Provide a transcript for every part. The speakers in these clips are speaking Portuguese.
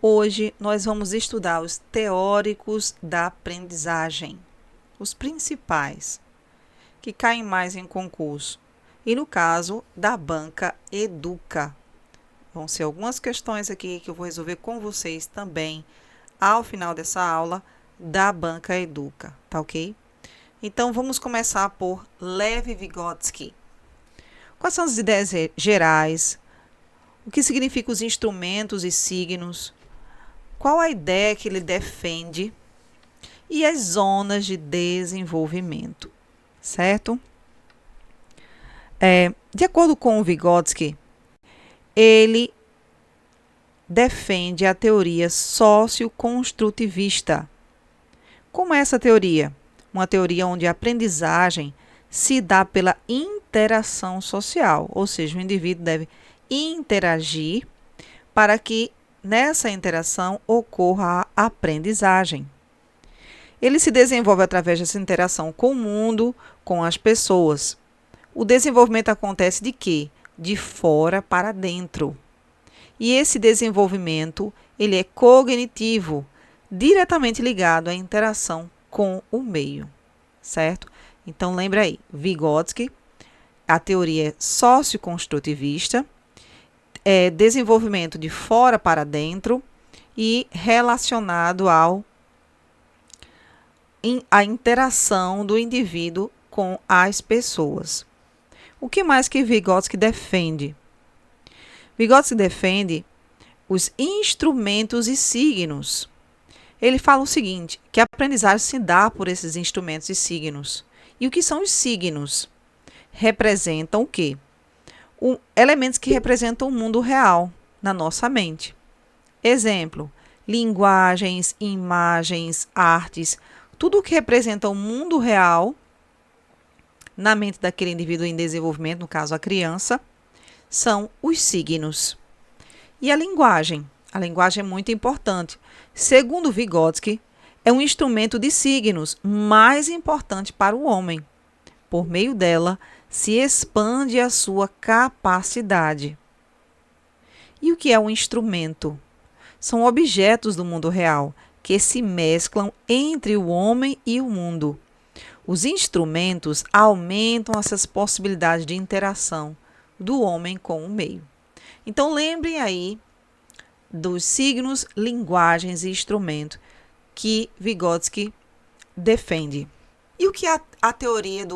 Hoje nós vamos estudar os teóricos da aprendizagem, os principais, que caem mais em concurso. E no caso da banca Educa. Vão ser algumas questões aqui que eu vou resolver com vocês também ao final dessa aula da banca Educa, tá ok? Então vamos começar por Lev Vygotsky. Quais são as ideias gerais? O que significam os instrumentos e signos? Qual a ideia que ele defende? E as zonas de desenvolvimento, certo? De acordo com o Vygotsky, ele defende a teoria socioconstrutivista. Como é essa teoria? Uma teoria onde a aprendizagem se dá pela interação social, ou seja, o indivíduo deve interagir para que nessa interação ocorra a aprendizagem. Ele se desenvolve através dessa interação com o mundo, com as pessoas. O desenvolvimento acontece de quê? De fora para dentro. E esse desenvolvimento, ele é cognitivo, diretamente ligado à interação com o meio, certo? Então, lembra aí, Vygotsky, a teoria é socioconstrutivista, desenvolvimento de fora para dentro e relacionado à interação do indivíduo com as pessoas. O que mais que Vygotsky defende? Vygotsky defende os instrumentos e signos. Ele fala o seguinte, que a aprendizagem se dá por esses instrumentos e signos. E o que são os signos? Representam o quê? Elementos que representam o mundo real na nossa mente. Exemplo, linguagens, imagens, artes, tudo o que representa o mundo real na mente daquele indivíduo em desenvolvimento, no caso a criança, são os signos. E a linguagem? A linguagem é muito importante. Segundo Vygotsky, é um instrumento de signos mais importante para o homem. Por meio dela, se expande a sua capacidade. E o que é um instrumento? São objetos do mundo real que se mesclam entre o homem e o mundo. Os instrumentos aumentam essas possibilidades de interação do homem com o meio. Então, lembrem aí dos signos, linguagens e instrumentos que Vygotsky defende. E o que é a teoria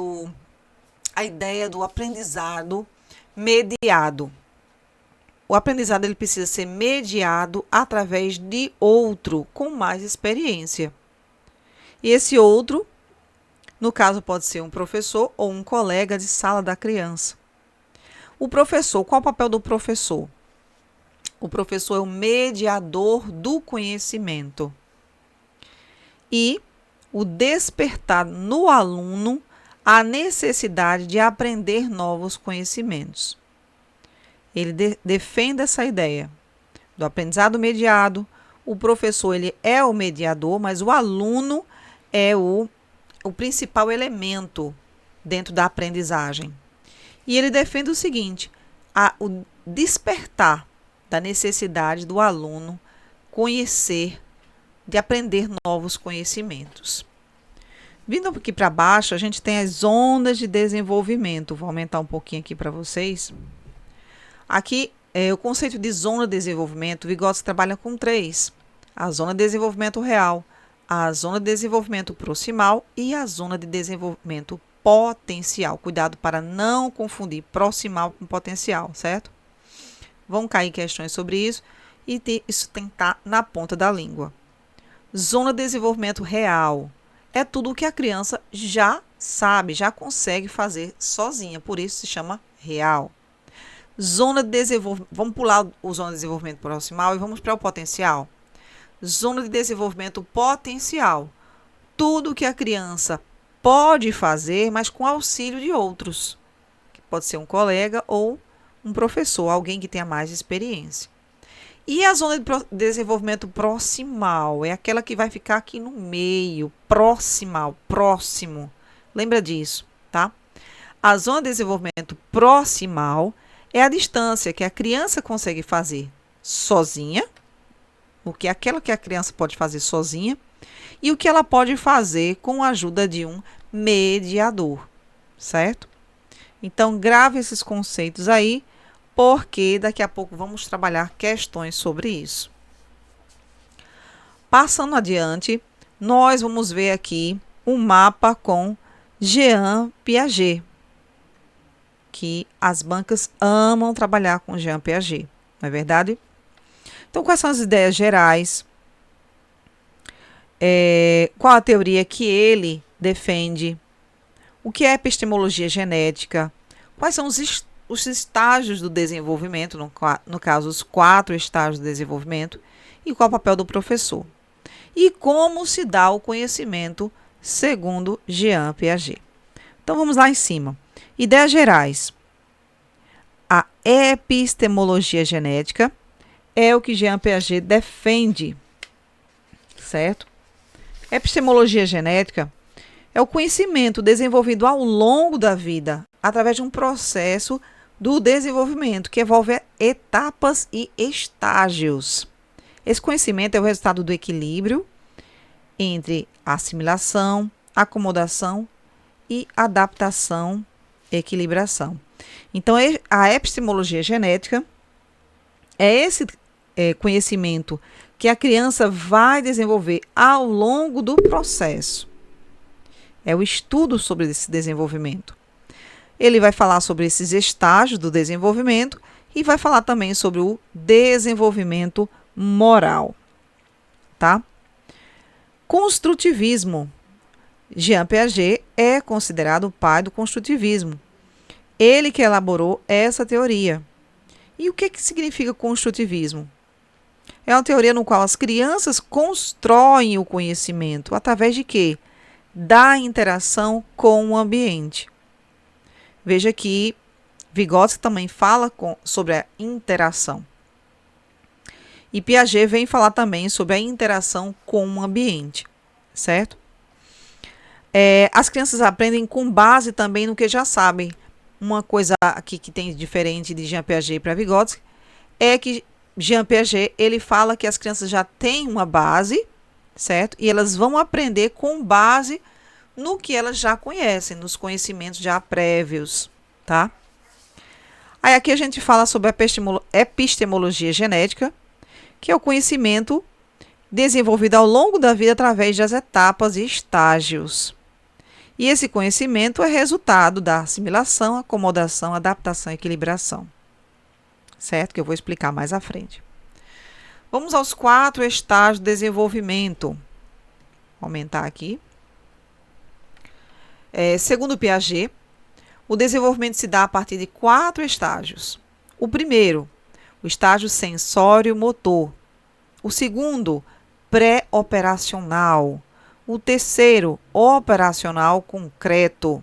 a ideia do aprendizado mediado? O aprendizado ele precisa ser mediado através de outro com mais experiência. E esse outro, no caso, pode ser um professor ou um colega de sala da criança. O professor, qual é o papel do professor? O professor é o mediador do conhecimento. E o despertar no aluno a necessidade de aprender novos conhecimentos. Ele defende essa ideia do aprendizado mediado. O professor ele é o mediador, mas o aluno é o principal elemento dentro da aprendizagem. E ele defende o seguinte, o despertar da necessidade do aluno conhecer, de aprender novos conhecimentos. Vindo aqui para baixo, a gente tem as zonas de desenvolvimento. Vou aumentar um pouquinho aqui para vocês. Aqui, o conceito de zona de desenvolvimento, Vygotsky trabalha com 3. A zona de desenvolvimento real, a zona de desenvolvimento proximal e a zona de desenvolvimento potencial. Cuidado para não confundir proximal com potencial, certo? Vão cair questões sobre isso e isso tem que estar na ponta da língua. Zona de desenvolvimento real é tudo o que a criança já sabe, já consegue fazer sozinha, por isso se chama real. Zona de desenvolvimento, vamos pular o zona de desenvolvimento proximal e vamos para o potencial. Zona de desenvolvimento potencial, tudo que a criança pode fazer, mas com auxílio de outros. Pode ser um colega ou um professor, alguém que tenha mais experiência. E a zona de desenvolvimento proximal é aquela que vai ficar aqui no meio, proximal, próximo. Lembra disso, tá? A zona de desenvolvimento proximal é a distância que a criança consegue fazer sozinha, o que aquela que a criança pode fazer sozinha e o que ela pode fazer com a ajuda de um mediador, certo? Então, grave esses conceitos aí, porque daqui a pouco vamos trabalhar questões sobre isso. Passando adiante, nós vamos ver aqui um mapa com Jean Piaget, que as bancas amam trabalhar com Jean Piaget, não é verdade? Então, quais são as ideias gerais? Qual a teoria que ele defende? O que é epistemologia genética? Quais são os estágios do desenvolvimento, no caso, os 4 estágios do desenvolvimento, e qual o papel do professor? E como se dá o conhecimento segundo Jean Piaget. Então, vamos lá em cima. Ideias gerais. A epistemologia genética é o que Jean Piaget defende, certo? Epistemologia genética é o conhecimento desenvolvido ao longo da vida, através de um processo do desenvolvimento, que envolve etapas e estágios. Esse conhecimento é o resultado do equilíbrio entre assimilação, acomodação e adaptação, equilibração. Então, a epistemologia genética é esse conhecimento que a criança vai desenvolver ao longo do processo. É o estudo sobre esse desenvolvimento. Ele vai falar sobre esses estágios do desenvolvimento e vai falar também sobre o desenvolvimento moral, tá? Construtivismo. Jean Piaget é considerado o pai do construtivismo. Ele que elaborou essa teoria. E o que significa construtivismo? É uma teoria no qual as crianças constroem o conhecimento através de quê? Da interação com o ambiente. Veja que Vygotsky também fala sobre a interação. E Piaget vem falar também sobre a interação com o ambiente, certo? As crianças aprendem com base também no que já sabem. Uma coisa aqui que tem diferente de Jean Piaget para Vygotsky é que Jean Piaget, ele fala que as crianças já têm uma base, certo? E elas vão aprender com base no que elas já conhecem, nos conhecimentos já prévios, tá? Aí aqui a gente fala sobre a epistemologia genética, que é o conhecimento desenvolvido ao longo da vida através das etapas e estágios. E esse conhecimento é resultado da assimilação, acomodação, adaptação e equilibração. Certo? Que eu vou explicar mais à frente. Vamos aos 4 estágios de desenvolvimento. Vou aumentar aqui. Segundo Piaget, o desenvolvimento se dá a partir de 4 estágios. O primeiro, o estágio sensório-motor. O segundo, pré-operacional. O terceiro, operacional concreto.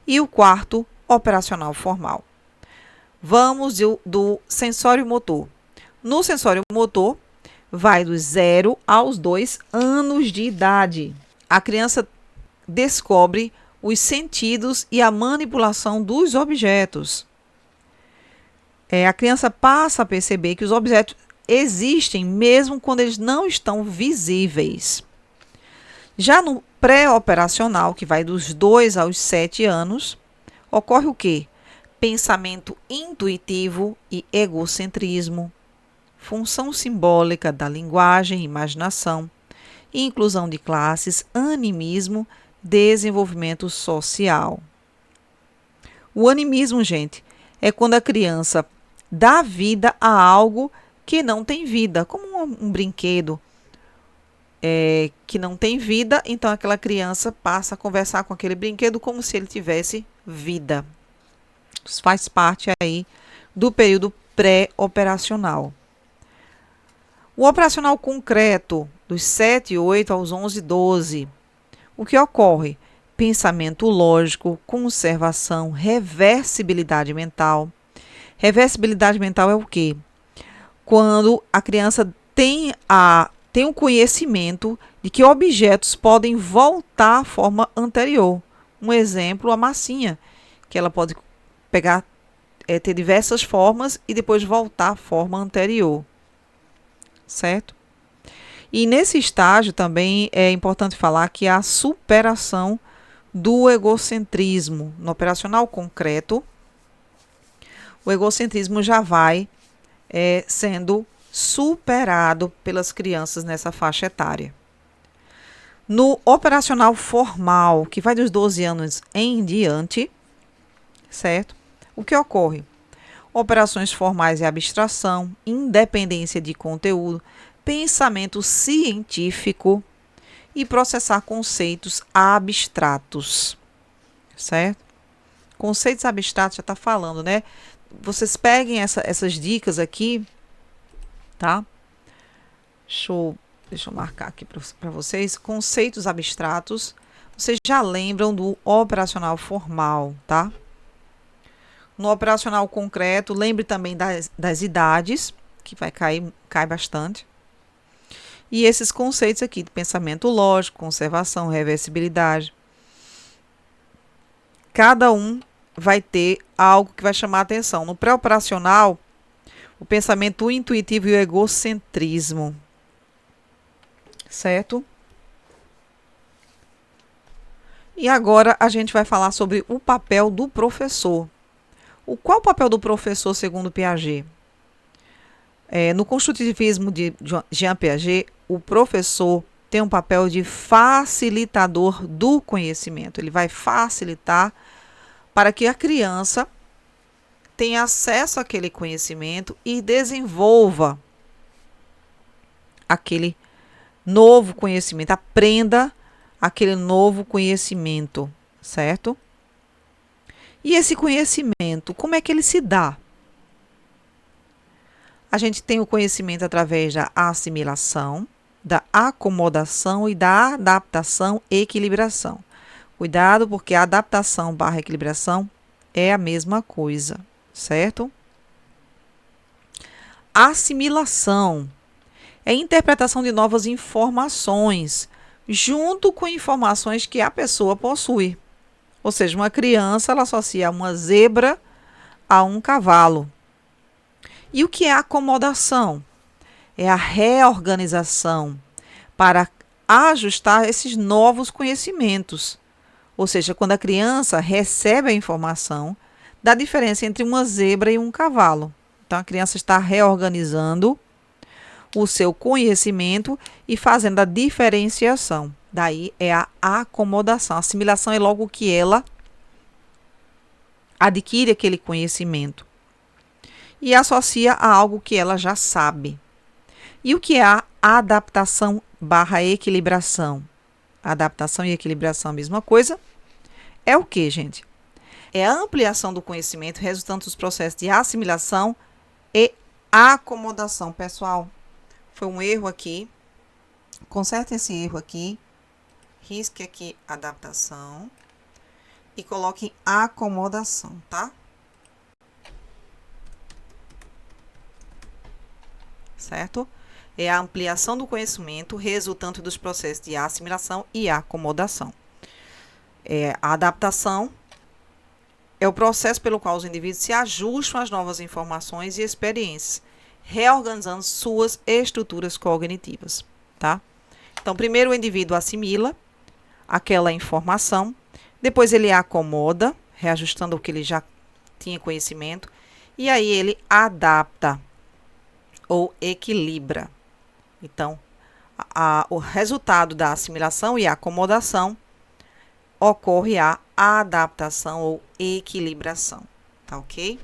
E o quarto, operacional formal. Vamos do sensório-motor. No sensório-motor, vai dos 0 aos 2 anos de idade. A criança descobre os sentidos e a manipulação dos objetos. A criança passa a perceber que os objetos existem mesmo quando eles não estão visíveis. Já no pré-operacional, que vai dos 2 aos 7 anos, ocorre o quê? Pensamento intuitivo e egocentrismo, função simbólica da linguagem e imaginação, inclusão de classes, animismo, desenvolvimento social. O animismo, gente, é quando a criança dá vida a algo que não tem vida, como um brinquedo que não tem vida, então aquela criança passa a conversar com aquele brinquedo como se ele tivesse vida. Isso faz parte aí do período pré-operacional. O operacional concreto, dos 7, 8 aos 11, 12. O que ocorre? Pensamento lógico, conservação, reversibilidade mental. Reversibilidade mental é o quê? Quando a criança tem o conhecimento de que objetos podem voltar à forma anterior. Um exemplo, a massinha, que ela pode pegar, ter diversas formas e depois voltar à forma anterior. Certo? E nesse estágio também é importante falar que a superação do egocentrismo no operacional concreto, o egocentrismo já vai sendo superado pelas crianças nessa faixa etária. No operacional formal, que vai dos 12 anos em diante, certo? O que ocorre? Operações formais e abstração, independência de conteúdo, pensamento científico e processar conceitos abstratos, certo? Conceitos abstratos já está falando, né? Vocês peguem essas dicas aqui, tá? Deixa eu marcar aqui para vocês. Conceitos abstratos, vocês já lembram do operacional formal, tá? No operacional concreto, lembre também das idades, que cai bastante. E esses conceitos aqui de pensamento lógico, conservação, reversibilidade. Cada um vai ter algo que vai chamar a atenção. No pré-operacional, o pensamento intuitivo e o egocentrismo. Certo? E agora a gente vai falar sobre o papel do professor. Qual o papel do professor segundo Piaget? No construtivismo de Jean Piaget, o professor tem um papel de facilitador do conhecimento. Ele vai facilitar para que a criança tenha acesso àquele conhecimento e desenvolva aquele novo conhecimento, aprenda aquele novo conhecimento, certo? E esse conhecimento, como é que ele se dá? A gente tem o conhecimento através da assimilação, da acomodação e da adaptação e equilibração. Cuidado, porque a adaptação / equilibração é a mesma coisa, certo? Assimilação é a interpretação de novas informações, junto com informações que a pessoa possui. Ou seja, uma criança ela associa uma zebra a um cavalo. E o que é acomodação? É a reorganização para ajustar esses novos conhecimentos. Ou seja, quando a criança recebe a informação da diferença entre uma zebra e um cavalo. Então, a criança está reorganizando o seu conhecimento e fazendo a diferenciação. Daí é a acomodação. A assimilação é logo que ela adquire aquele conhecimento e associa a algo que ela já sabe. E o que é a adaptação / equilibração? Adaptação e equilibração, a mesma coisa. É o que, gente? É a ampliação do conhecimento resultante dos processos de assimilação e acomodação. Pessoal, foi um erro aqui. Conserte esse erro aqui. Risque aqui adaptação e coloque acomodação, tá? Certo? É a ampliação do conhecimento resultante dos processos de assimilação e acomodação. A adaptação é o processo pelo qual os indivíduos se ajustam às novas informações e experiências, reorganizando suas estruturas cognitivas, tá? Então, primeiro o indivíduo assimila aquela informação, depois ele acomoda, reajustando o que ele já tinha conhecimento, e aí ele adapta ou equilibra. Então, o resultado da assimilação e acomodação ocorre a adaptação ou equilibração, tá ok?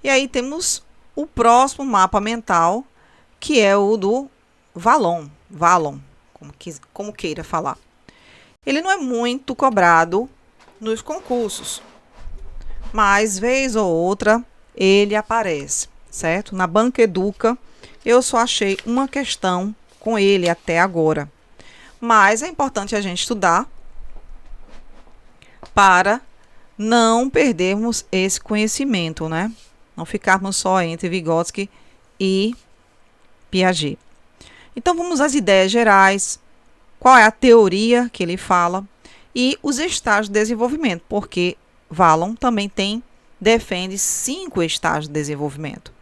E aí temos o próximo mapa mental, que é o do Vallon, como queira falar. Ele não é muito cobrado nos concursos, mas vez ou outra ele aparece, certo? Na Banca Educa, eu só achei uma questão com ele até agora. Mas é importante a gente estudar para não perdermos esse conhecimento, né? Não ficarmos só entre Vygotsky e Piaget. Então, vamos às ideias gerais, qual é a teoria que ele fala e os estágios de desenvolvimento, porque Vallon também defende 5 estágios de desenvolvimento,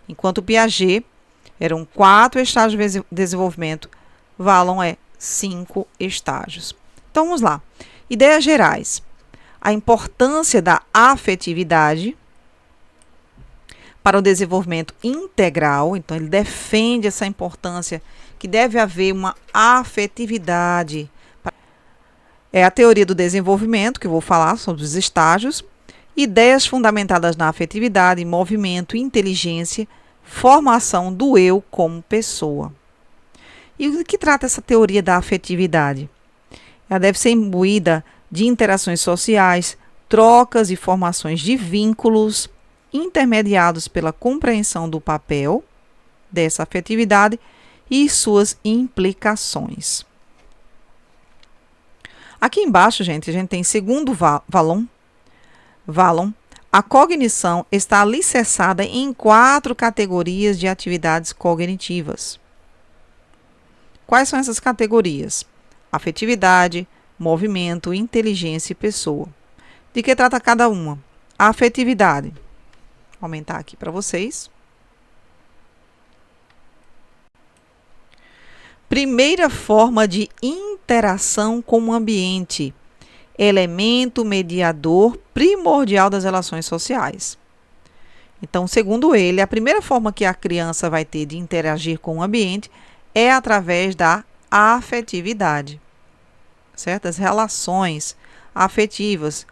enquanto Piaget Eram 4 estágios de desenvolvimento, Wallon é 5 estágios. Então, vamos lá. Ideias gerais. A importância da afetividade para o desenvolvimento integral. Então, ele defende essa importância que deve haver uma afetividade. É a teoria do desenvolvimento, que eu vou falar sobre os estágios. Ideias fundamentadas na afetividade, movimento, inteligência, formação do eu como pessoa. E o que trata essa teoria da afetividade? Ela deve ser imbuída de interações sociais, trocas e formações de vínculos, intermediados pela compreensão do papel dessa afetividade e suas implicações. Aqui embaixo, gente, a gente tem, segundo Wallon, a cognição está alicerçada em 4 categorias de atividades cognitivas. Quais são essas categorias? Afetividade, movimento, inteligência e pessoa. De que trata cada uma? A afetividade. Vou aumentar aqui para vocês. Primeira forma de interação com o ambiente. Elemento mediador primordial das relações sociais. Então, segundo ele, a primeira forma que a criança vai ter de interagir com o ambiente é através da afetividade, certo? As relações afetivas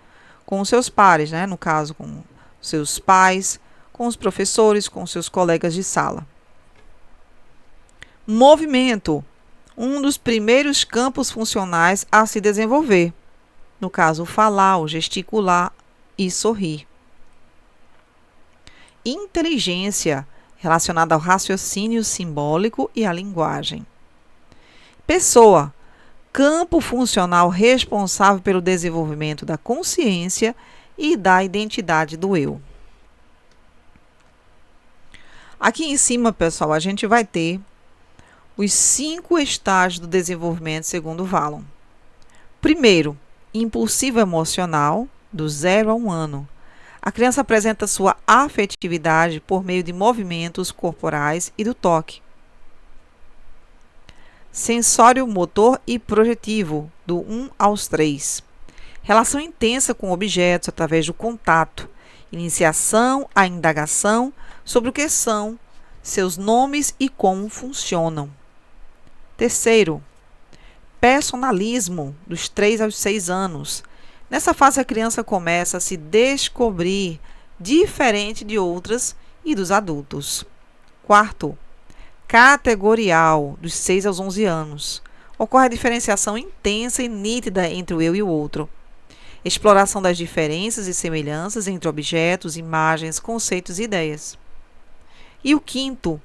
com os seus pares, né? No caso, com seus pais, com os professores, com seus colegas de sala. Movimento, um dos primeiros campos funcionais a se desenvolver. No caso, o falar, o gesticular e sorrir. Inteligência, relacionada ao raciocínio simbólico e à linguagem. Pessoa, campo funcional responsável pelo desenvolvimento da consciência e da identidade do eu. Aqui em cima, pessoal, a gente vai ter os 5 estágios do desenvolvimento segundo Wallon. Primeiro, impulsivo emocional, do 0 a 1 ano. A criança apresenta sua afetividade por meio de movimentos corporais e do toque. Sensório, motor e projetivo, do 1 aos 3. Relação intensa com objetos através do contato. Iniciação à indagação sobre o que são, seus nomes e como funcionam. Terceiro, personalismo, dos 3 aos 6 anos. Nessa fase, a criança começa a se descobrir diferente de outras e dos adultos. Quarto, categorial, dos 6 aos 11 anos. Ocorre a diferenciação intensa e nítida entre o eu e o outro. Exploração das diferenças e semelhanças entre objetos, imagens, conceitos e ideias. E o quinto,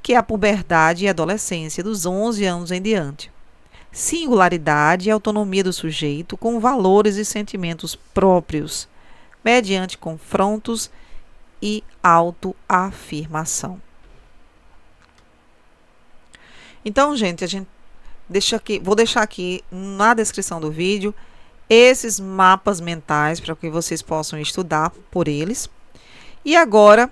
que é a puberdade e adolescência, dos 11 anos em diante. Singularidade e autonomia do sujeito com valores e sentimentos próprios, mediante confrontos e autoafirmação. Então, gente, vou deixar aqui na descrição do vídeo esses mapas mentais para que vocês possam estudar por eles. E agora,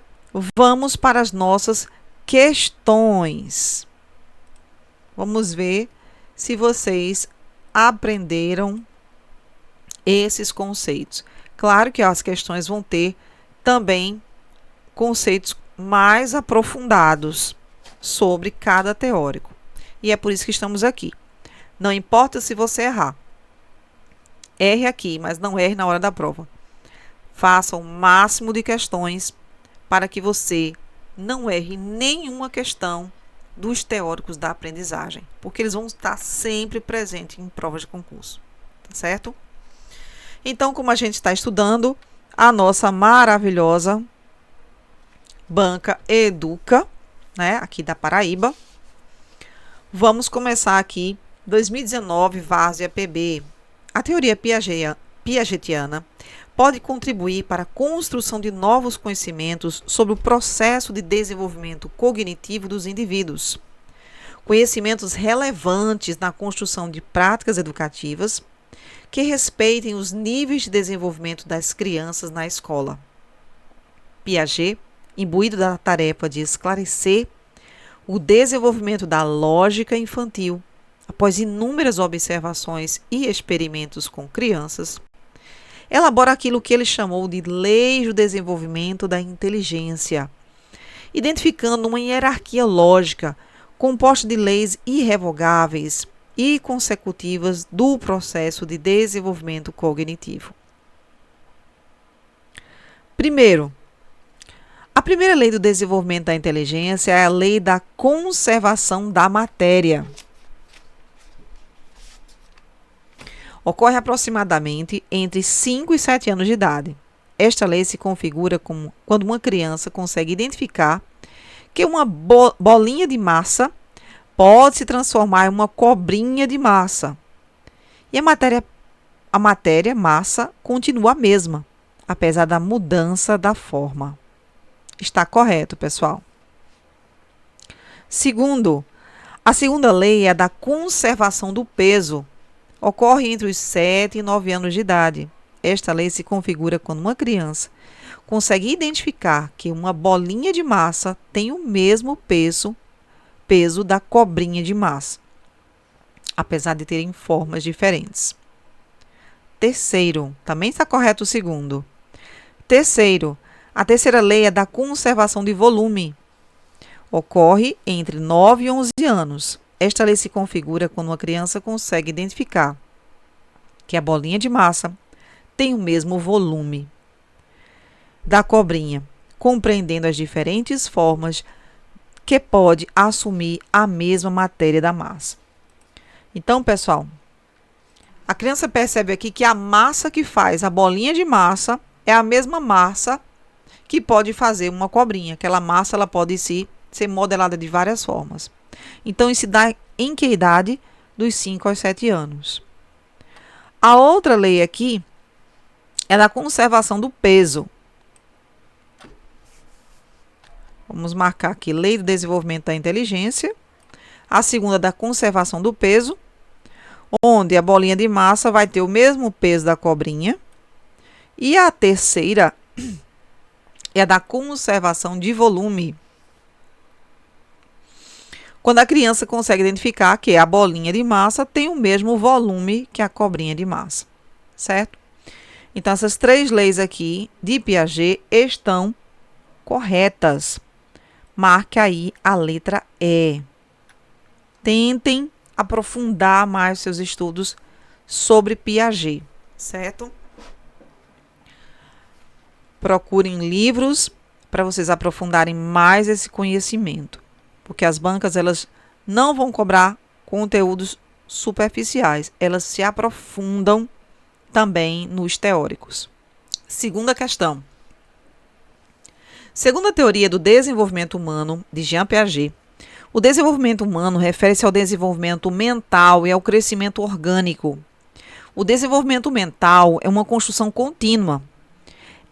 vamos para as nossas questões. Vamos ver se vocês aprenderam esses conceitos. Claro que as questões vão ter também conceitos mais aprofundados sobre cada teórico. E é por isso que estamos aqui. Não importa se você errar. Erre aqui, mas não erre na hora da prova. Faça o máximo de questões para que você não erre nenhuma questão dos teóricos da aprendizagem, porque eles vão estar sempre presentes em provas de concurso, tá certo? Então, como a gente está estudando a nossa maravilhosa banca Educa, né, aqui da Paraíba, vamos começar aqui 2019 Várzea PB. A teoria piagetiana pode contribuir para a construção de novos conhecimentos sobre o processo de desenvolvimento cognitivo dos indivíduos. Conhecimentos relevantes na construção de práticas educativas que respeitem os níveis de desenvolvimento das crianças na escola. Piaget, imbuído da tarefa de esclarecer o desenvolvimento da lógica infantil, após inúmeras observações e experimentos com crianças, elabora aquilo que ele chamou de leis do desenvolvimento da inteligência, identificando uma hierarquia lógica composta de leis irrevogáveis e consecutivas do processo de desenvolvimento cognitivo. Primeiro, a primeira lei do desenvolvimento da inteligência é a lei da conservação da matéria. Ocorre aproximadamente entre 5 e 7 anos de idade. Esta lei se configura como quando uma criança consegue identificar que uma bolinha de massa pode se transformar em uma cobrinha de massa. E a matéria massa continua a mesma, apesar da mudança da forma. Está correto, pessoal? Segundo, a segunda lei é a da conservação do peso. Ocorre entre os 7 e 9 anos de idade. Esta lei se configura quando uma criança consegue identificar que uma bolinha de massa tem o mesmo peso da cobrinha de massa, apesar de terem formas diferentes. Terceiro, também está correto o segundo. Terceiro, a terceira lei é da conservação de volume. Ocorre entre 9 e 11 anos. Esta lei se configura quando uma criança consegue identificar que a bolinha de massa tem o mesmo volume da cobrinha, compreendendo as diferentes formas que pode assumir a mesma matéria da massa. Então, pessoal, a criança percebe aqui que a massa que faz a bolinha de massa é a mesma massa que pode fazer uma cobrinha. Aquela massa ela pode ser modelada de várias formas. Então, isso dá em que idade? Dos 5 aos 7 anos. A outra lei aqui é da conservação do peso. Vamos marcar aqui, lei do desenvolvimento da inteligência. A segunda da conservação do peso, onde a bolinha de massa vai ter o mesmo peso da cobrinha. E a terceira é a da conservação de volume. Quando a criança consegue identificar que a bolinha de massa tem o mesmo volume que a cobrinha de massa, certo? Então, essas 3 leis aqui de Piaget estão corretas. Marque aí a letra E. Tentem aprofundar mais seus estudos sobre Piaget, certo? Procurem livros para vocês aprofundarem mais esse conhecimento, porque as bancas elas não vão cobrar conteúdos superficiais, elas se aprofundam também nos teóricos. Segunda questão. Segundo a teoria do desenvolvimento humano de Jean Piaget, o desenvolvimento humano refere-se ao desenvolvimento mental e ao crescimento orgânico. O desenvolvimento mental é uma construção contínua.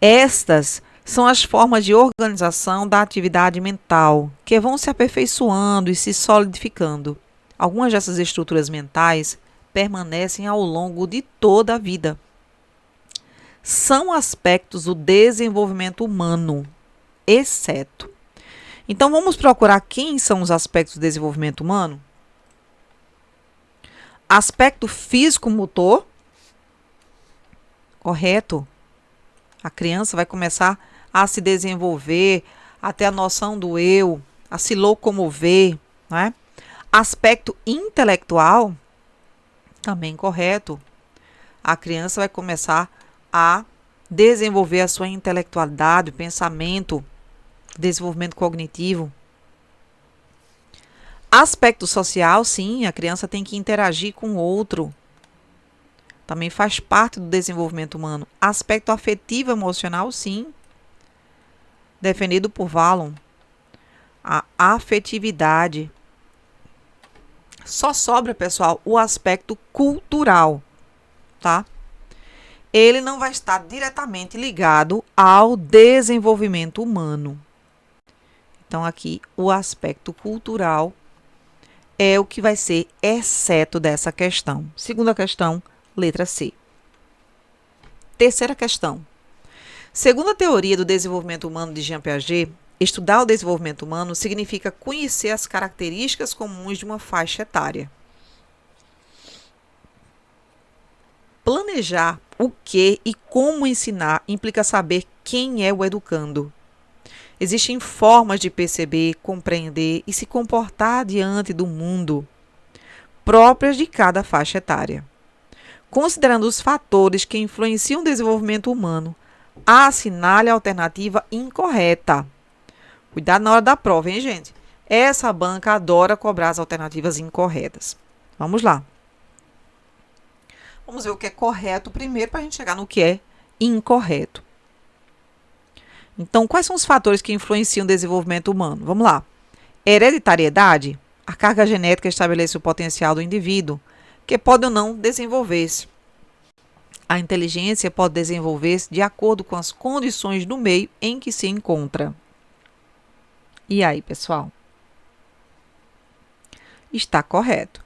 Estas são as formas de organização da atividade mental, que vão se aperfeiçoando e se solidificando. Algumas dessas estruturas mentais permanecem ao longo de toda a vida. São aspectos do desenvolvimento humano, exceto. Então, vamos procurar quem são os aspectos do desenvolvimento humano? Aspecto físico-motor. Correto. A criança vai começar a se desenvolver, a ter a noção do eu, a se locomover, né? Aspecto intelectual, também correto. A criança vai começar a desenvolver a sua intelectualidade, o pensamento, desenvolvimento cognitivo. Aspecto social, sim, a criança tem que interagir com o outro. Também faz parte do desenvolvimento humano. Aspecto afetivo emocional, sim. Definido por Vallon. A afetividade. Só sobra, pessoal, o aspecto cultural, tá? Ele não vai estar diretamente ligado ao desenvolvimento humano. Então, aqui, o aspecto cultural é o que vai ser exceto dessa questão. Segunda questão, letra C. Terceira questão. Segundo a teoria do desenvolvimento humano de Jean Piaget, Estudar o desenvolvimento humano significa conhecer as características comuns de uma faixa etária. Planejar o que e como ensinar implica saber quem é o educando. Existem formas de perceber, compreender e se comportar diante do mundo próprias de cada faixa etária. Considerando os fatores que influenciam o desenvolvimento humano, assinale a alternativa incorreta. Cuidado na hora da prova, hein, gente? Essa banca adora cobrar as alternativas incorretas. Vamos lá. Vamos ver o que é correto primeiro para a gente chegar no que é incorreto. Então, quais são os fatores que influenciam o desenvolvimento humano? Vamos lá. Hereditariedade. A carga genética estabelece o potencial do indivíduo, que pode ou não desenvolver-se. A inteligência pode desenvolver-se de acordo com as condições do meio em que se encontra. E aí, pessoal? Está correto.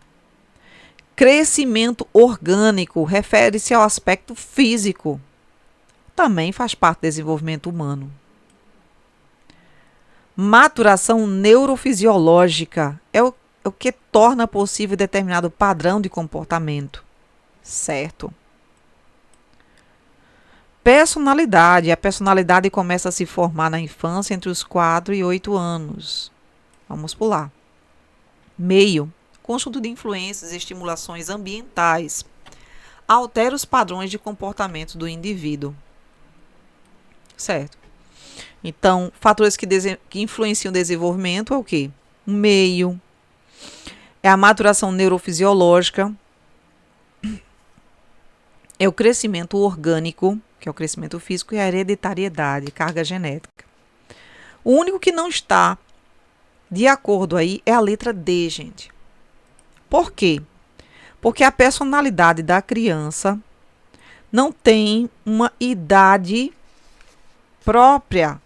Crescimento orgânico refere-se ao aspecto físico. Também faz parte do desenvolvimento humano. Maturação neurofisiológica é o que torna possível determinado padrão de comportamento. Certo. Personalidade. A personalidade começa a se formar na infância entre os 4 e 8 anos. Vamos pular. Meio. Conjunto de influências e estimulações ambientais. Altera os padrões de comportamento do indivíduo. Certo. Então, fatores que influenciam o desenvolvimento é o quê? O meio. É a maturação neurofisiológica. É o crescimento orgânico, que é o crescimento físico, e a hereditariedade, carga genética. O único que não está de acordo aí é a letra D, gente. Por quê? Porque a personalidade da criança não tem uma idade própria.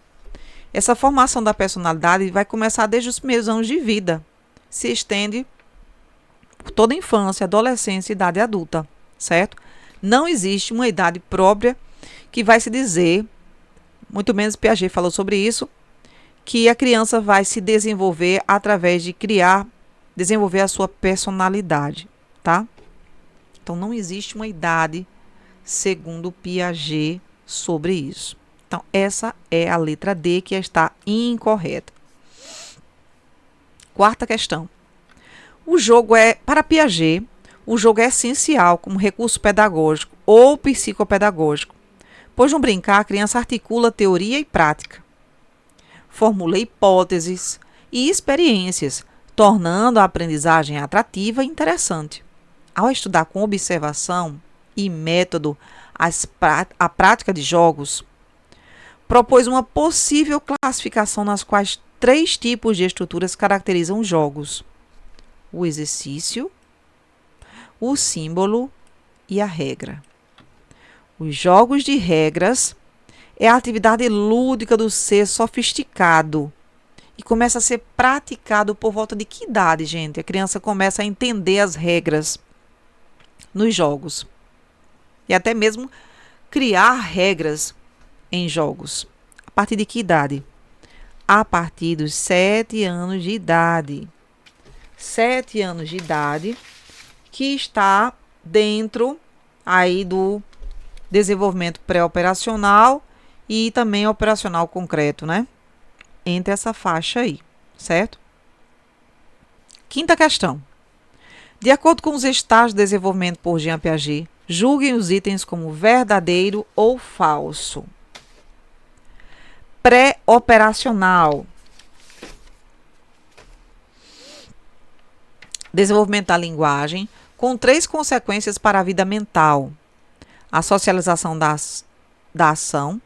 Essa formação da personalidade vai começar desde os primeiros anos de vida. Se estende por toda a infância, adolescência e idade adulta, certo? Não existe uma idade própria que vai se dizer, muito menos Piaget falou sobre isso, que a criança vai se desenvolver através de desenvolver a sua personalidade, tá? Então, não existe uma idade, segundo Piaget, sobre isso. Então, essa é a letra D que está incorreta. Quarta questão. Para Piaget, o jogo é essencial como recurso pedagógico ou psicopedagógico, pois no brincar a criança articula teoria e prática, formula hipóteses e experiências, tornando a aprendizagem atrativa e interessante. Ao estudar com observação e método a prática de jogos, propôs uma possível classificação nas quais 3 tipos de estruturas caracterizam os jogos: o exercício, o símbolo e a regra. Os jogos de regras é a atividade lúdica do ser sofisticado e começa a ser praticado por volta de que idade, gente? A criança começa a entender as regras nos jogos e até mesmo criar regras em jogos. A partir de que idade? A partir dos 7 anos de idade. 7 anos de idade, que está dentro aí do desenvolvimento pré-operacional e também operacional concreto, né? Entre essa faixa aí, certo? Quinta questão. De acordo com os estágios de desenvolvimento por Jean Piaget, julguem os itens como verdadeiro ou falso. Pré-operacional. Desenvolvimento da linguagem, com 3 consequências para a vida mental: a socialização da ação,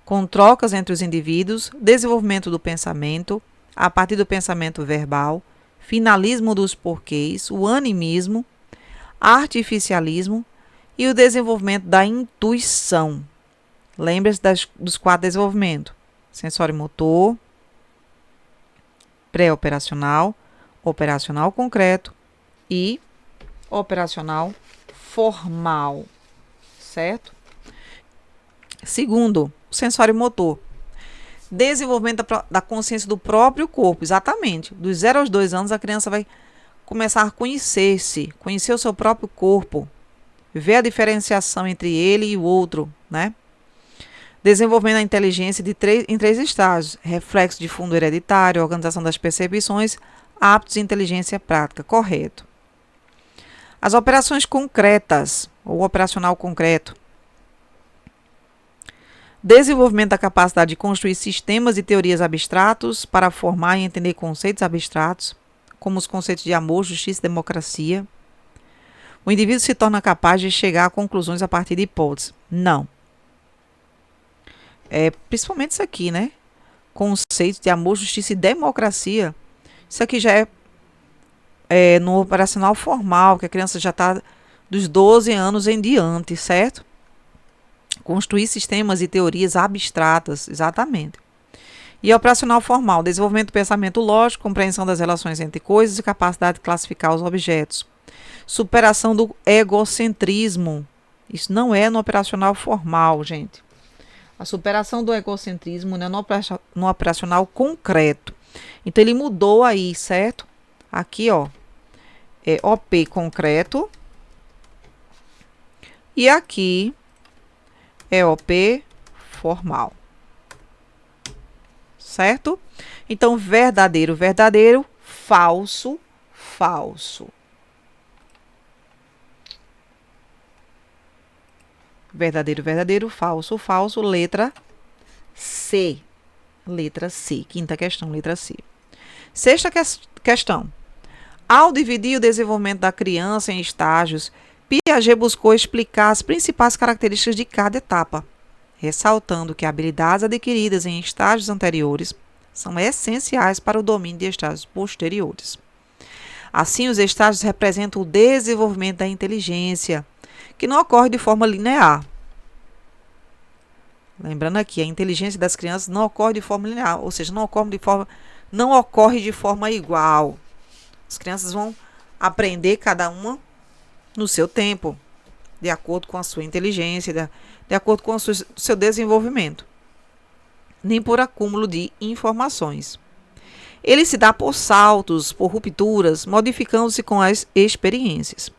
com trocas entre os indivíduos, desenvolvimento do pensamento, a partir do pensamento verbal, finalismo dos porquês, o animismo, artificialismo e o desenvolvimento da intuição. Lembre-se dos 4 desenvolvimentos: sensório-motor, pré-operacional, operacional concreto e operacional formal, certo? Segundo, o sensório motor. Desenvolvimento da consciência do próprio corpo, exatamente. Dos 0 aos 2 anos, a criança vai começar a conhecer-se, conhecer o seu próprio corpo, ver a diferenciação entre ele e o outro, né? Desenvolvendo a inteligência em 3 estágios: reflexo de fundo hereditário, organização das percepções, hábitos e inteligência prática. Correto. As operações concretas, ou operacional concreto. Desenvolvimento da capacidade de construir sistemas e teorias abstratos para formar e entender conceitos abstratos, como os conceitos de amor, justiça e democracia. O indivíduo se torna capaz de chegar a conclusões a partir de hipóteses. Não. Principalmente isso aqui, né? Conceitos de amor, justiça e democracia. Isso aqui já é no operacional formal, que a criança já está dos 12 anos em diante, certo? Construir sistemas e teorias abstratas, exatamente. E operacional formal, desenvolvimento do pensamento lógico, compreensão das relações entre coisas e capacidade de classificar os objetos. Superação do egocentrismo. Isso não é no operacional formal, gente. A superação do egocentrismo não é no operacional concreto. Então, ele mudou aí, certo? Aqui, ó, é OP concreto. E aqui é OP formal. Certo? Então, verdadeiro, verdadeiro, falso, falso. Verdadeiro, verdadeiro, falso, falso, letra C. Letra C. Quinta questão, letra C. Sexta questão. Ao dividir o desenvolvimento da criança em estágios, Piaget buscou explicar as principais características de cada etapa, ressaltando que habilidades adquiridas em estágios anteriores são essenciais para o domínio de estágios posteriores. Assim, os estágios representam o desenvolvimento da inteligência, que não ocorre de forma linear. Lembrando aqui, a inteligência das crianças não ocorre de forma linear, ou seja, não ocorre de forma igual. As crianças vão aprender cada uma no seu tempo, de acordo com a sua inteligência, de acordo com o seu desenvolvimento, nem por acúmulo de informações. Ele se dá por saltos, por rupturas, modificando-se com as experiências.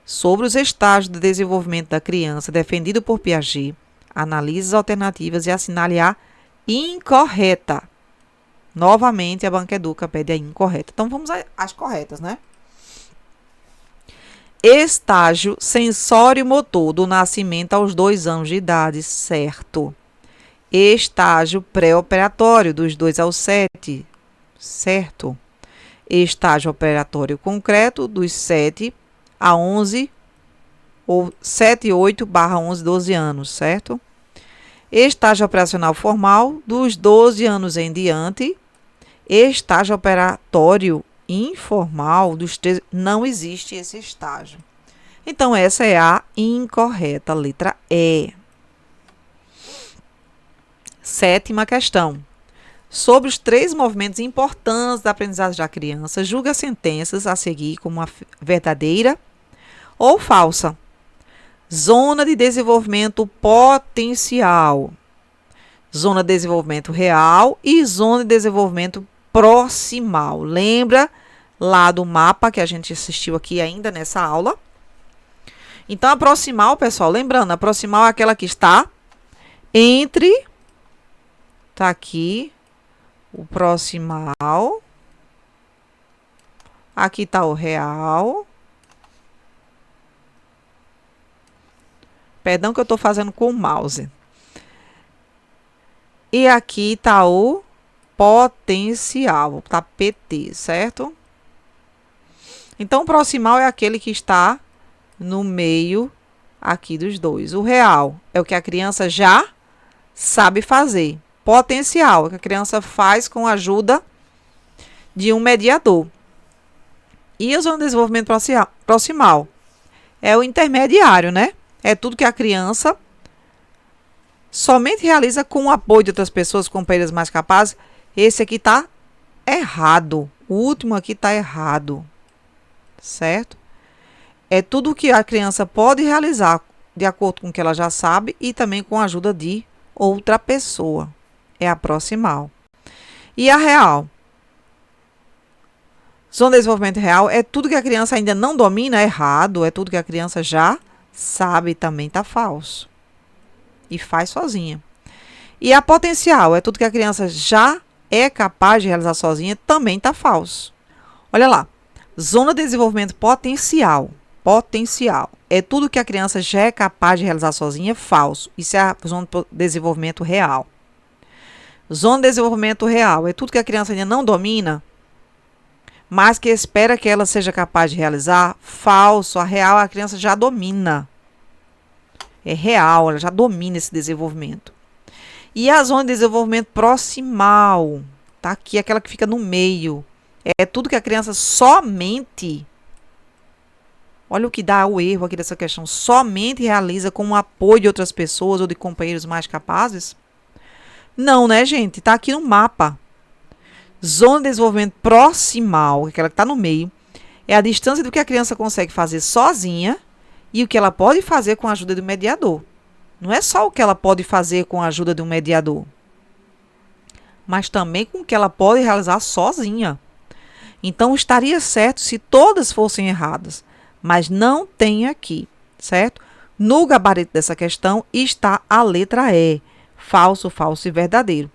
Sobre os estágios de desenvolvimento da criança, defendido por Piaget, analise as alternativas e assinale a incorreta. Novamente, a Banca Educa pede a incorreta. Então, vamos às corretas, né? Estágio sensório-motor do nascimento aos 2 anos de idade, certo. Estágio pré-operatório dos 2 aos 7, certo. Estágio operatório concreto dos 7 a 11, ou 7, 8/11, 12 anos, certo? Estágio operacional formal dos 12 anos em diante. Estágio operatório informal dos 13, não existe esse estágio. Então, essa é a incorreta, letra E. Sétima questão. Sobre os 3 movimentos importantes da aprendizagem da criança, julgue as sentenças a seguir como verdadeira ou falsa. Zona de desenvolvimento potencial, zona de desenvolvimento real e zona de desenvolvimento proximal. Lembra lá do mapa que a gente assistiu aqui ainda nessa aula? Então, a proximal, pessoal, lembrando, a proximal é aquela que está entre, tá aqui, o proximal, aqui está o real. Perdão que eu estou fazendo com o mouse. E aqui está o potencial, tá PT, certo? Então, o proximal é aquele que está no meio aqui dos dois. O real é o que a criança já sabe fazer. Potencial é o que a criança faz com a ajuda de um mediador. E a zona de desenvolvimento proximal é o intermediário, né? É tudo que a criança somente realiza com o apoio de outras pessoas, companheiras mais capazes. Esse aqui está errado. O último aqui está errado. Certo? É tudo que a criança pode realizar de acordo com o que ela já sabe e também com a ajuda de outra pessoa. é a proximal. E a real? Zona de desenvolvimento real é tudo que a criança ainda não domina, é errado, é tudo que a criança já sabe, também está falso. E faz sozinha. E a potencial é tudo que a criança já é capaz de realizar sozinha, também está falso. Olha lá, zona de desenvolvimento potencial. Potencial é tudo que a criança já é capaz de realizar sozinha, falso. Isso é a zona de desenvolvimento real. Zona de desenvolvimento real é tudo que a criança ainda não domina, mas que espera que ela seja capaz de realizar, falso. A real a criança já domina. É real, ela já domina esse desenvolvimento. E a zona de desenvolvimento proximal, tá aqui, aquela que fica no meio. É tudo que a criança somente, olha o que dá o erro aqui dessa questão, somente realiza com o apoio de outras pessoas ou de companheiros mais capazes? Não, né, gente? Tá aqui no mapa. Zona de desenvolvimento proximal, aquela que está no meio, é a distância do que a criança consegue fazer sozinha e o que ela pode fazer com a ajuda do mediador. Não é só o que ela pode fazer com a ajuda de um mediador, mas também com o que ela pode realizar sozinha. Então, estaria certo se todas fossem erradas, mas não tem aqui, certo? No gabarito dessa questão está a letra E, falso, falso e verdadeiro.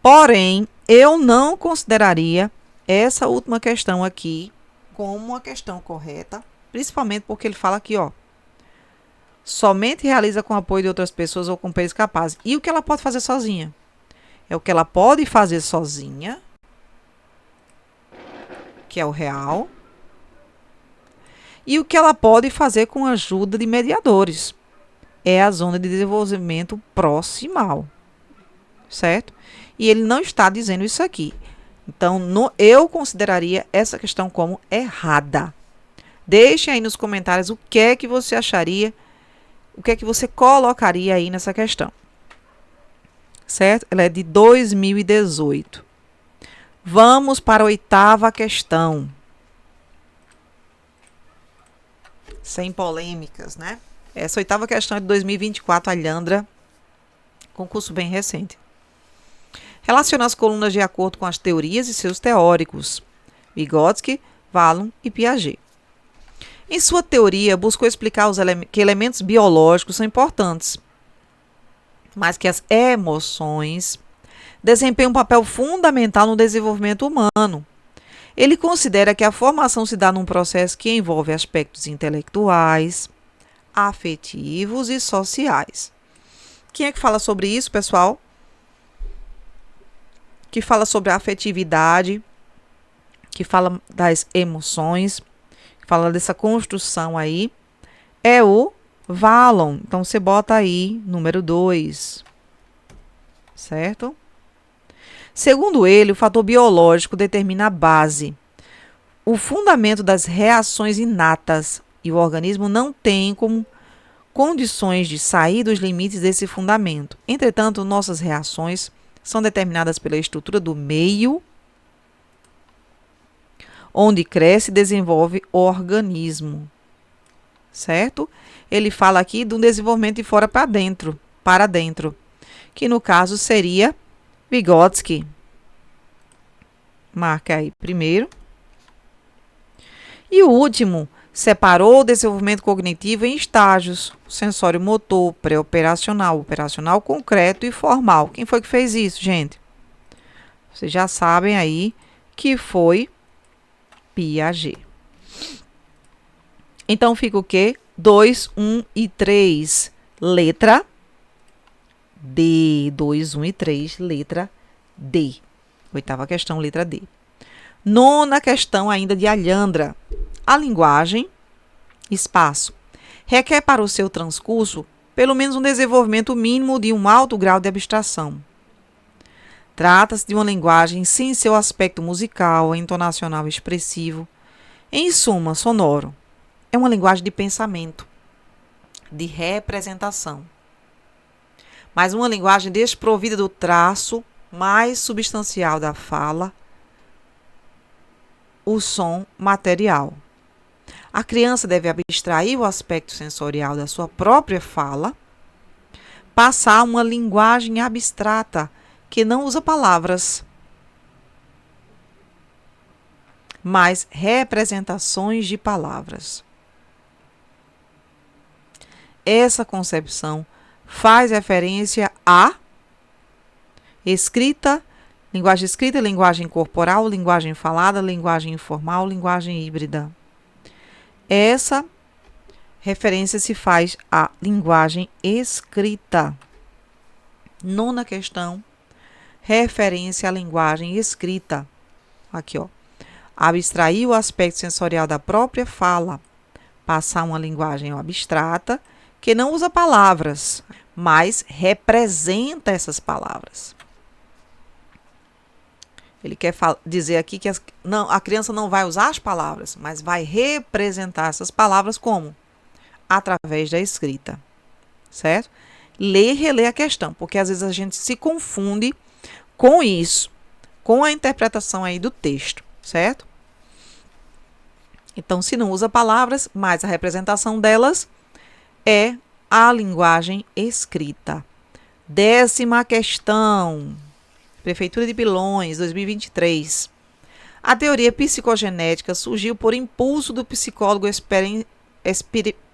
Porém, eu não consideraria essa última questão aqui como uma questão correta, principalmente porque ele fala aqui, ó, somente realiza com o apoio de outras pessoas ou companheiros capazes. E o que ela pode fazer sozinha? É o que ela pode fazer sozinha, que é o real, e o que ela pode fazer com a ajuda de mediadores. É a zona de desenvolvimento proximal, certo? E ele não está dizendo isso aqui. Então, eu consideraria essa questão como errada. Deixe aí nos comentários o que é que você acharia, o que é que você colocaria aí nessa questão. Certo? Ela é de 2018. Vamos para a 8ª questão. Sem polêmicas, né? Essa 8ª questão é de 2024, Alhandra, concurso bem recente. Relaciona as colunas de acordo com as teorias e seus teóricos, Vygotsky, Vallon e Piaget. Em sua teoria, buscou explicar que elementos biológicos são importantes, mas que as emoções desempenham um papel fundamental no desenvolvimento humano. Ele considera que a formação se dá num processo que envolve aspectos intelectuais, afetivos e sociais. Quem é que fala sobre isso, pessoal? Que fala sobre a afetividade, que fala das emoções, que fala dessa construção aí, é o Vallon. Então, você bota aí, número 2, certo? Segundo ele, o fator biológico determina a base, o fundamento das reações inatas, e o organismo não tem como condições de sair dos limites desse fundamento. Entretanto, nossas reações são determinadas pela estrutura do meio onde cresce e desenvolve o organismo, certo? Ele fala aqui de um desenvolvimento de fora para dentro, que no caso seria Vygotsky. Marca aí primeiro. E o último, separou o desenvolvimento cognitivo em estágios, sensório motor, pré-operacional, operacional concreto e formal. Quem foi que fez isso, gente? Vocês já sabem aí que foi Piaget. Então fica o quê? 2, 1 e 3, letra D. 2, 1 e 3, letra D. 8ª questão, letra D. 9ª questão ainda de Alhandra. A linguagem, espaço, requer para o seu transcurso pelo menos um desenvolvimento mínimo de um alto grau de abstração. Trata-se de uma linguagem sem seu aspecto musical, entonacional e expressivo. Em suma, sonoro. É uma linguagem de pensamento, de representação. Mas uma linguagem desprovida do traço mais substancial da fala, o som material. A criança deve abstrair o aspecto sensorial da sua própria fala, passar uma linguagem abstrata que não usa palavras, mas representações de palavras. Essa concepção faz referência à linguagem escrita, linguagem corporal, linguagem falada, linguagem informal, linguagem híbrida. Essa referência se faz à linguagem escrita. Nona questão, referência à linguagem escrita. Aqui, ó. Abstrair o aspecto sensorial da própria fala, passar uma linguagem abstrata que não usa palavras, mas representa essas palavras. Ele quer dizer aqui que a criança não vai usar as palavras, mas vai representar essas palavras como? Através da escrita, certo? Ler e reler a questão, porque às vezes a gente se confunde com isso, com a interpretação aí do texto, certo? Então, se não usa palavras, mas a representação delas é a linguagem escrita. 10ª questão. Prefeitura de Pilões, 2023. A teoria psicogenética surgiu por impulso do psicólogo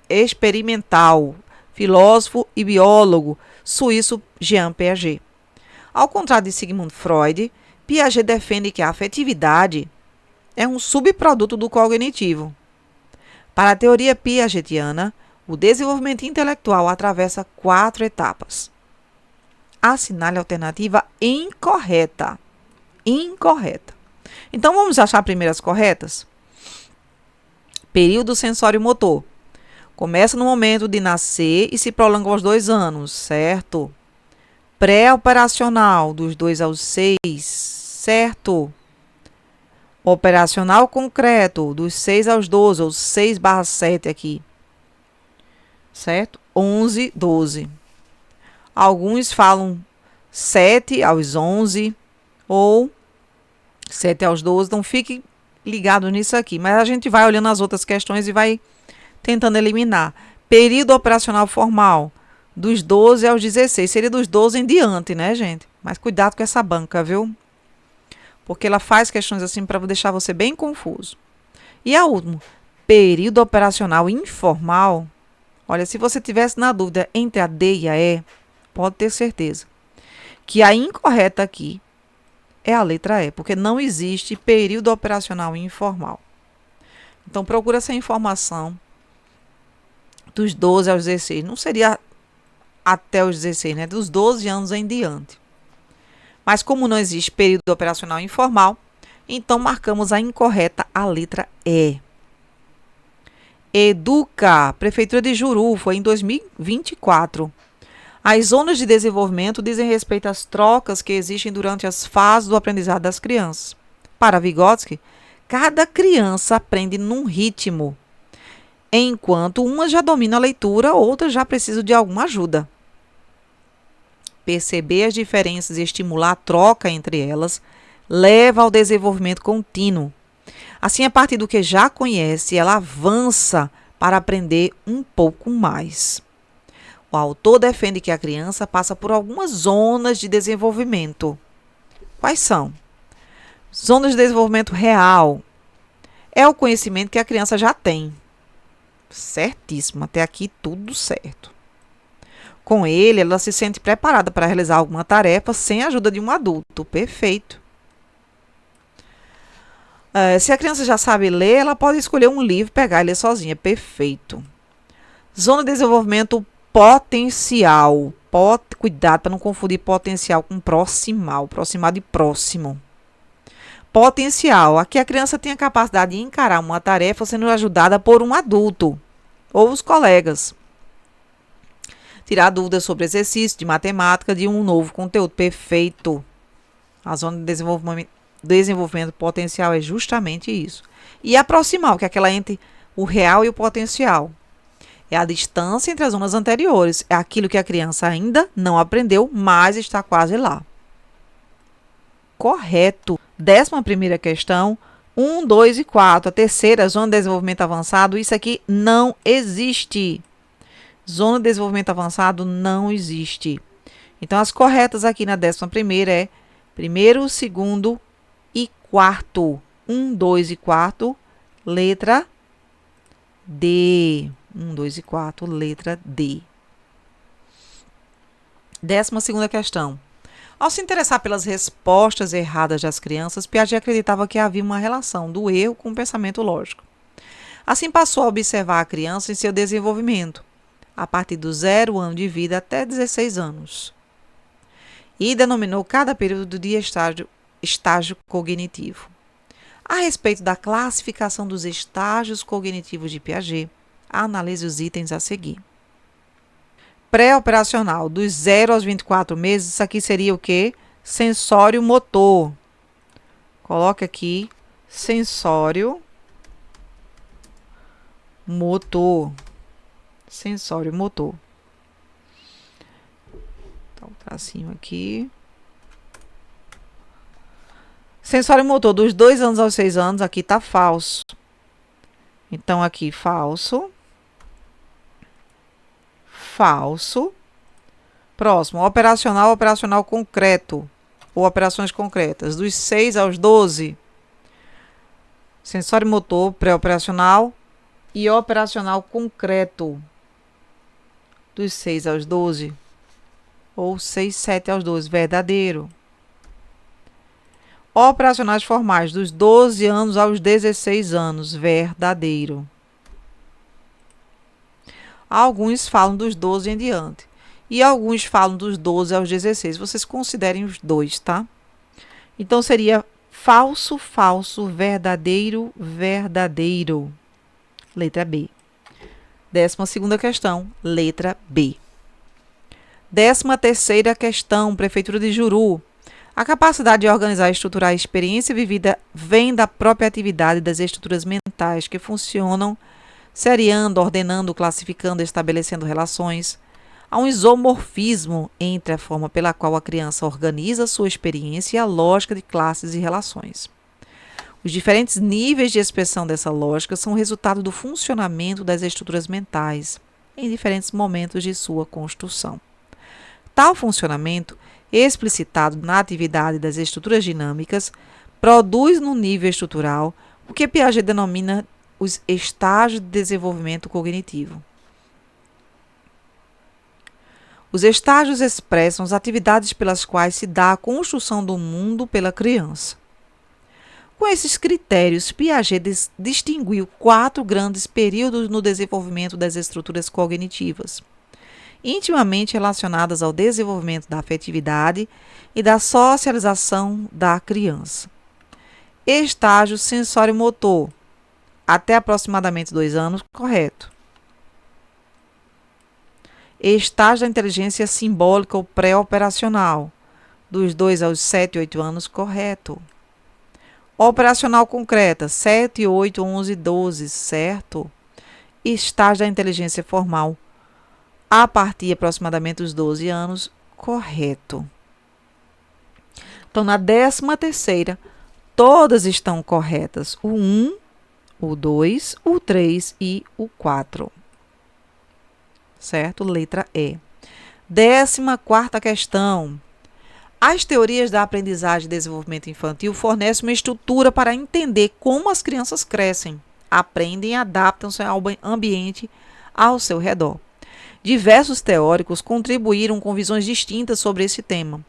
experimental, filósofo e biólogo suíço Jean Piaget. Ao contrário de Sigmund Freud, Piaget defende que a afetividade é um subproduto do cognitivo. Para a teoria piagetiana, o desenvolvimento intelectual atravessa 4 etapas. Assinale a alternativa incorreta. Incorreta. Então, vamos achar primeiro as corretas? Período sensório-motor. Começa no momento de nascer e se prolonga aos 2 anos, certo? Pré-operacional, dos 2 aos 6, certo? Operacional concreto, dos 6 aos 12, ou 6/7 aqui, certo? 11, 12. Alguns falam 7 aos 11 ou 7 aos 12, então fique ligado nisso aqui. Mas a gente vai olhando as outras questões e vai tentando eliminar. Período operacional formal, dos 12 aos 16. Seria dos 12 em diante, né, gente? Mas cuidado com essa banca, viu? Porque ela faz questões assim para deixar você bem confuso. E a última, período operacional informal. Olha, se você tivesse na dúvida entre a D e a E, pode ter certeza que a incorreta aqui é a letra E, porque não existe período operacional informal. Então, procura essa informação dos 12 aos 16. Não seria até os 16, né? Dos 12 anos em diante. Mas como não existe período operacional informal, então marcamos a incorreta, a letra E. Educa, Prefeitura de Juru, foi em 2024. As zonas de desenvolvimento dizem respeito às trocas que existem durante as fases do aprendizado das crianças. Para Vygotsky, cada criança aprende num ritmo, enquanto uma já domina a leitura, outra já precisa de alguma ajuda. Perceber as diferenças e estimular a troca entre elas leva ao desenvolvimento contínuo. Assim, a partir do que já conhece, ela avança para aprender um pouco mais. O autor defende que a criança passa por algumas zonas de desenvolvimento. Quais são? Zonas de desenvolvimento real. É o conhecimento que a criança já tem. Certíssimo, até aqui tudo certo. Com ele, ela se sente preparada para realizar alguma tarefa sem a ajuda de um adulto. Perfeito. Se a criança já sabe ler, ela pode escolher um livro, pegar e ler sozinha. Perfeito. Zona de desenvolvimento potencial. Cuidado para não confundir potencial com proximal. Proximal de próximo. Potencial. Aqui a criança tem a capacidade de encarar uma tarefa sendo ajudada por um adulto ou os colegas. Tirar dúvidas sobre exercício de matemática de um novo conteúdo. Perfeito. A zona de desenvolvimento potencial é justamente isso. E aproximal, que é aquela entre o real e o potencial. É a distância entre as zonas anteriores. É aquilo que a criança ainda não aprendeu, mas está quase lá. Correto. 11ª questão. 1, 2 e 4. A terceira, zona de desenvolvimento avançado. Isso aqui não existe. Zona de desenvolvimento avançado não existe. Então, as corretas aqui na 11ª é primeiro, segundo e quarto. 1, 2 e quarto, letra D. 1, 2 e 4, letra D. 12ª questão. Ao se interessar pelas respostas erradas das crianças, Piaget acreditava que havia uma relação do erro com o pensamento lógico. Assim, passou a observar a criança em seu desenvolvimento, a partir do 0 ano de vida até 16 anos, e denominou cada período de estágio cognitivo. A respeito da classificação dos estágios cognitivos de Piaget, analise os itens a seguir. Pré-operacional, dos 0 aos 24 meses, isso aqui seria o quê? Sensório motor. Coloque aqui, sensório motor. Sensório motor. Então, tracinho aqui. Sensório motor, dos 2 anos aos 6 anos, aqui tá falso. Então, aqui, falso. Falso. Próximo, operacional concreto, ou operações concretas, dos 6 aos 12. Sensório motor, pré-operacional e operacional concreto, dos 6 aos 12, ou 6, 7 aos 12, verdadeiro. Operacionais formais, dos 12 anos aos 16 anos, verdadeiro. Alguns falam dos 12 em diante. E alguns falam dos 12 aos 16. Vocês considerem os dois, tá? Então, seria falso, falso, verdadeiro, verdadeiro. Letra B. 12ª questão, letra B. 13ª questão, Prefeitura de Juru. A capacidade de organizar e estruturar a experiência vivida vem da própria atividade das estruturas mentais que funcionam seriando, ordenando, classificando, estabelecendo relações. Há um isomorfismo entre a forma pela qual a criança organiza sua experiência e a lógica de classes e relações. Os diferentes níveis de expressão dessa lógica são resultado do funcionamento das estruturas mentais em diferentes momentos de sua construção. Tal funcionamento, explicitado na atividade das estruturas dinâmicas, produz no nível estrutural o que Piaget denomina os estágios de desenvolvimento cognitivo. Os estágios expressam as atividades pelas quais se dá a construção do mundo pela criança. Com esses critérios, Piaget distinguiu 4 grandes períodos no desenvolvimento das estruturas cognitivas, intimamente relacionadas ao desenvolvimento da afetividade e da socialização da criança. Estágio sensório-motor, até aproximadamente 2 anos, correto. Estágio da inteligência simbólica ou pré-operacional, dos 2 aos 7, 8 anos, correto. Operacional concreta, 7, 8, 11, 12, certo. Estágio da inteligência formal, a partir aproximadamente dos 12 anos, correto. Então, na 13ª, todas estão corretas. O 1, o 2, o 3 e o 4. Certo? Letra E. 14ª questão. As teorias da aprendizagem e desenvolvimento infantil fornecem uma estrutura para entender como as crianças crescem, aprendem e adaptam-se ao ambiente ao seu redor. Diversos teóricos contribuíram com visões distintas sobre esse tema.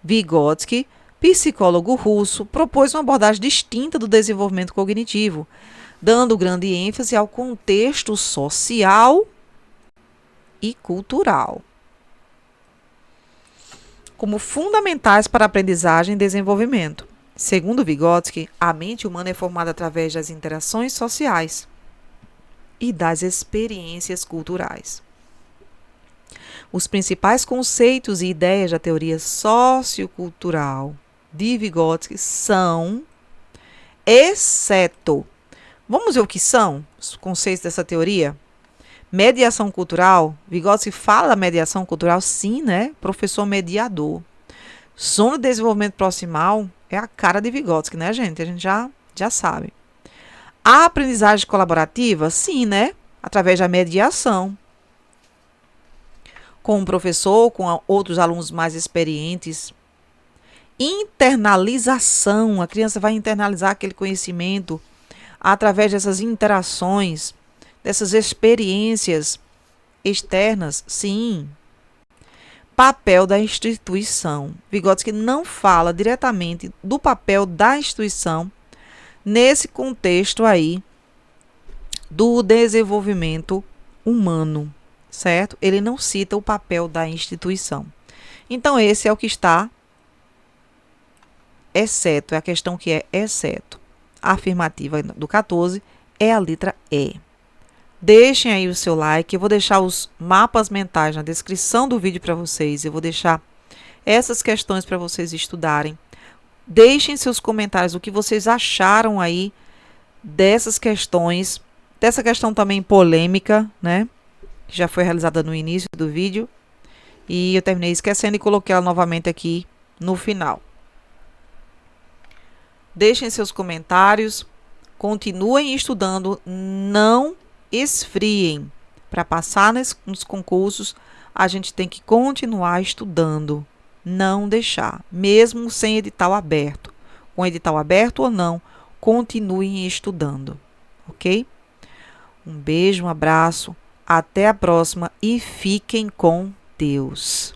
Vygotsky, psicólogo russo, propôs uma abordagem distinta do desenvolvimento cognitivo, dando grande ênfase ao contexto social e cultural como fundamentais para a aprendizagem e desenvolvimento. Segundo Vygotsky, a mente humana é formada através das interações sociais e das experiências culturais. Os principais conceitos e ideias da teoria sociocultural de Vygotsky são, exceto, vamos ver o que são os conceitos dessa teoria? Mediação cultural, Vygotsky fala da mediação cultural, sim, né? Professor mediador. Sono de desenvolvimento proximal é a cara de Vygotsky, né, gente? A gente já sabe. A aprendizagem colaborativa, sim, né? Através da mediação. com o professor, com outros alunos mais experientes. Internalização, a criança vai internalizar aquele conhecimento através dessas interações, dessas experiências externas, sim. Papel da instituição. Vygotsky não fala diretamente do papel da instituição nesse contexto aí do desenvolvimento humano, certo? Ele não cita o papel da instituição. Então, esse é o que está exceto, é a questão que é exceto. A afirmativa do 14 é a letra E. Deixem aí o seu like, eu vou deixar os mapas mentais na descrição do vídeo para vocês, eu vou deixar essas questões para vocês estudarem. Deixem seus comentários, o que vocês acharam aí dessas questões, dessa questão também polêmica, né? Que já foi realizada no início do vídeo. E eu terminei esquecendo e coloquei ela novamente aqui no final. Deixem seus comentários, continuem estudando, não esfriem. Para passar nos concursos, a gente tem que continuar estudando, não deixar, mesmo sem edital aberto. Com edital aberto ou não, continuem estudando, ok? Um beijo, um abraço, até a próxima e fiquem com Deus.